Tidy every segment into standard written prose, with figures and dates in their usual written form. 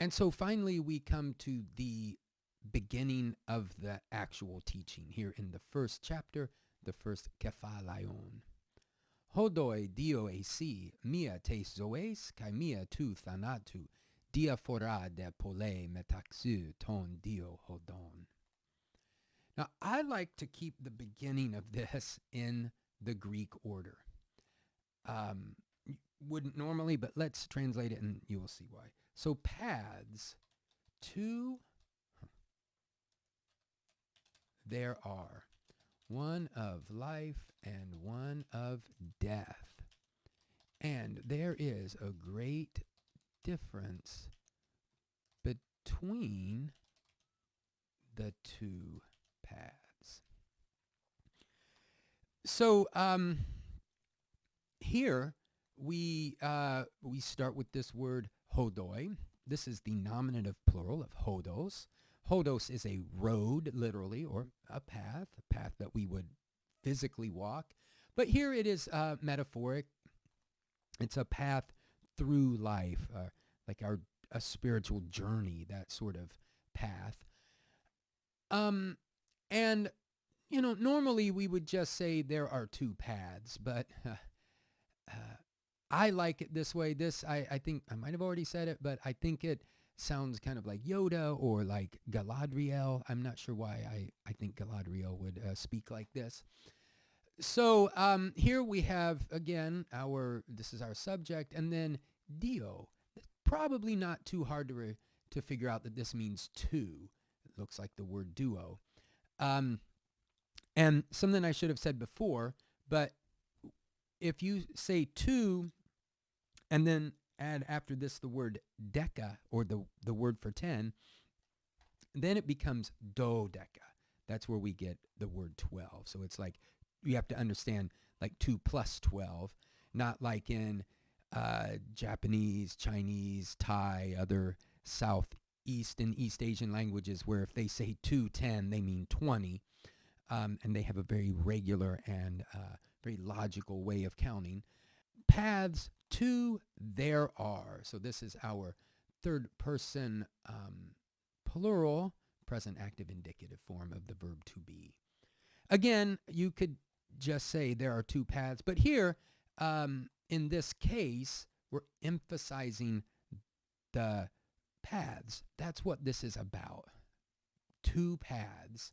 And so finally we come to the beginning of the actual teaching here in the first chapter, the first kephalaion. Ὁδόη dio eισί, μία tes ζωῆς, kai μία tu θανάτου, διαφορά de πολλὴ μεταξύ ton dio ὁδῶν. Now, I like to keep the beginning of this in the Greek order. Wouldn't normally, but let's translate it and you will see why. So paths, two there are, one of life and one of death. And there is a great difference between the two paths. So here we start with this word ὁδόη. This is the nominative plural of ὁδός. Ὁδός is a road, literally, or a path that we would physically walk. But here it is metaphoric. It's a path through life, like a spiritual journey, that sort of path. And, you know, normally we would just say there are two paths, but I like it this way. This, I think, I might have already said it, but I think it sounds kind of like Yoda or like Galadriel. I'm not sure why I think Galadriel would speak like this. So here we have, again, this is our subject, and then dio. Probably not too hard to figure out that this means two. It looks like the word duo. And something I should have said before, but if you say two and then add after this the word deca, or the word for 10, then it becomes dodeca. That's where we get the word 12. So it's like you have to understand like 2 plus 12, not like in Japanese, Chinese, Thai, other Southeast and East Asian languages where if they say 210, they mean 20. And they have a very regular and very logical way of counting. Paths, two there are. So this is our third person plural, present active indicative form of the verb to be. Again, you could just say there are two paths, but here, in this case, we're emphasizing the paths. That's what this is about. Two paths.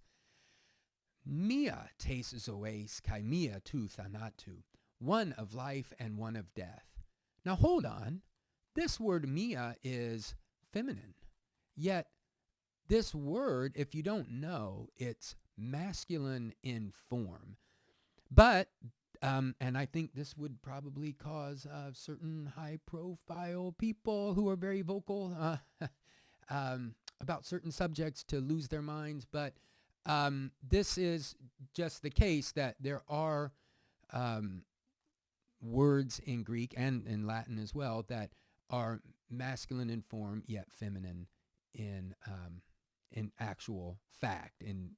Μία tes ζωῆς, kai μία tu θανάτου. One of life and one of death. Now hold on. This word μία is feminine. Yet this word, if you don't know, it's masculine in form. But, and I think this would probably cause certain high-profile people who are very vocal about certain subjects to lose their minds. But this is just the case that there are words in Greek and in Latin as well that are masculine in form yet feminine in actual fact, and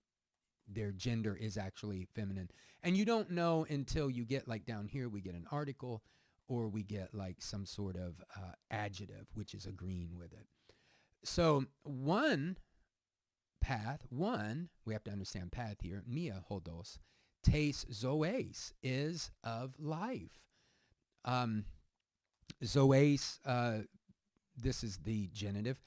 their gender is actually feminine. And you don't know until you get like down here, we get an article or we get like some sort of adjective which is agreeing with it. So one path, we have to understand path here, μία ὁδός, tes ζωῆς is of life. Ζωῆς, this is the genitive.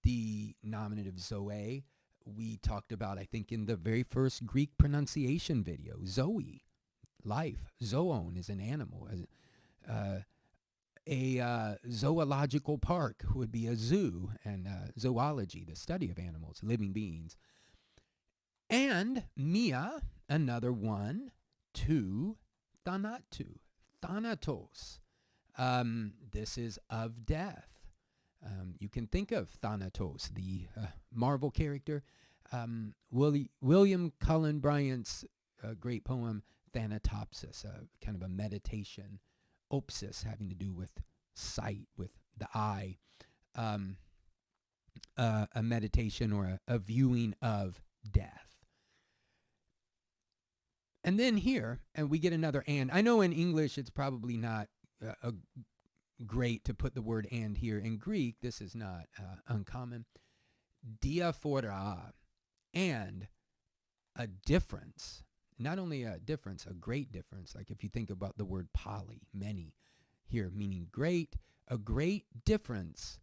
The nominative zoe, we talked about, I think, in the very first Greek pronunciation video. Zoe, life. Zoon is an animal. A zoological park would be a zoo, and zoology, the study of animals, living beings. And μία, another one, two, θανάτου, thanatos. This is of death. You can think of Thanatos, the Marvel character. William Cullen Bryant's great poem, Thanatopsis, kind of a meditation, opsis, having to do with sight, with the eye, a meditation or a viewing of death. And then here, and we get another and. I know in English it's probably not great to put the word and here. In Greek, this is not uncommon. Διαφορά, and a difference. Not only a difference, a great difference. Like if you think about the word πολλη, many, here meaning great, a great difference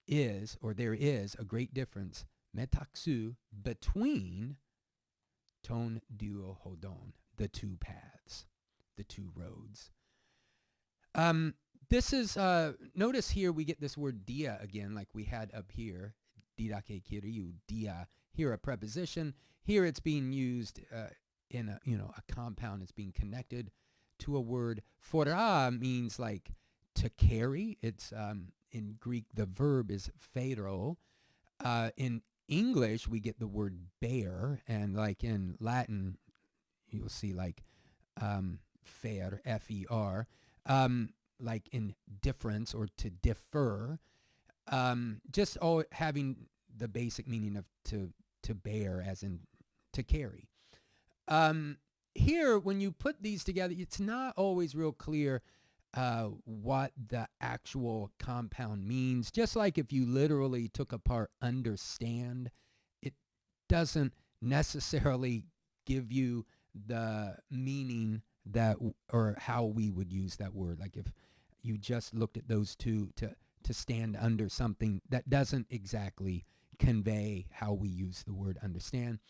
is, or there is a great difference, μεταξύ, between ton duo ὁδῶν, the two paths, the two roads. This is, notice here we get this word dia again, like we had up here, Didache kiriou, dia, here a preposition. Here it's being used in a, a compound. It's being connected to a word. Φορά means like to carry. It's in Greek the verb is phero. In English we get the word bear, and like in Latin you'll see like fer, F-E-R, like in difference or to differ. Just all having the basic meaning of to bear, as in to carry. Here, when you put these together, it's not always real clear what the actual compound means. Just like if you literally took apart understand, it doesn't necessarily give you the meaning that, or how we would use that word. Like if you just looked at those two to stand under something, that doesn't exactly convey how we use the word understand.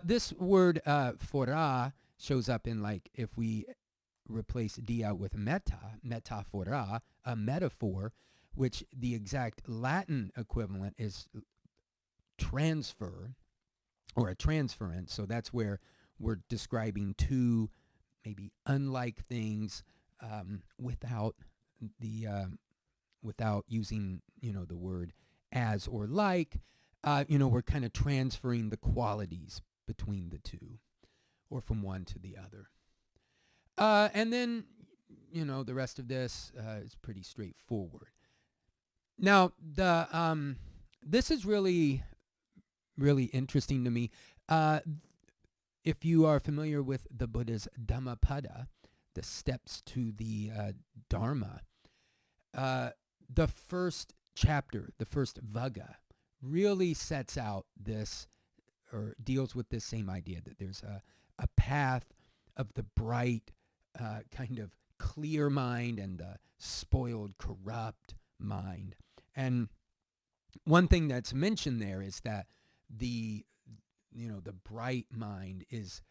This word φορά shows up in, like, if we replace dia with metaphora, a metaphor, which the exact Latin equivalent is transfer, or a transference. So that's where we're describing two maybe unlike things without using, the word as or like. We're kind of transferring the qualities between the two, or from one to the other. And then, the rest of this is pretty straightforward. Now, this is really, really interesting to me. If you are familiar with the Buddha's Dhammapada, the steps to the Dharma, the first chapter, the first Vagga, really sets out this, or deals with this same idea, that there's a path of the bright, kind of clear mind and the spoiled, corrupt mind. And one thing that's mentioned there is that the bright mind is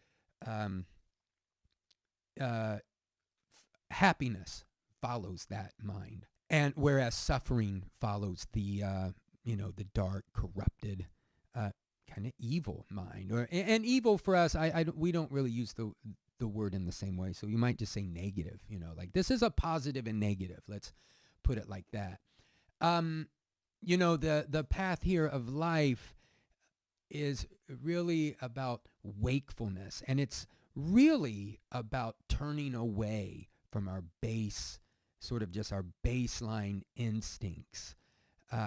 happiness follows that mind, and whereas suffering follows the the dark, corrupted, kind of evil mind. And evil for us, we don't really use the word in the same way. So you might just say negative. Like this is a positive and negative. Let's put it like that. The path here of life is really about wakefulness, and it's really about turning away from our base, sort of just our baseline instincts.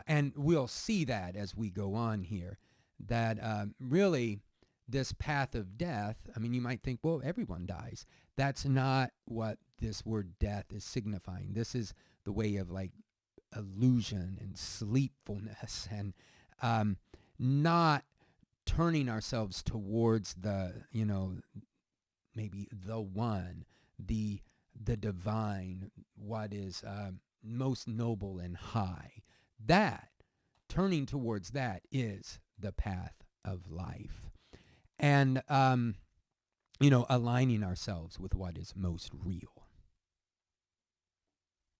And we'll see that as we go on here, that really this path of death, you might think, well, everyone dies. That's not what this word death is signifying. This is the way of like illusion and sleepfulness, and not turning ourselves towards the, maybe the one, the divine, what is most noble and high. That, turning towards that, is the path of life. And, aligning ourselves with what is most real.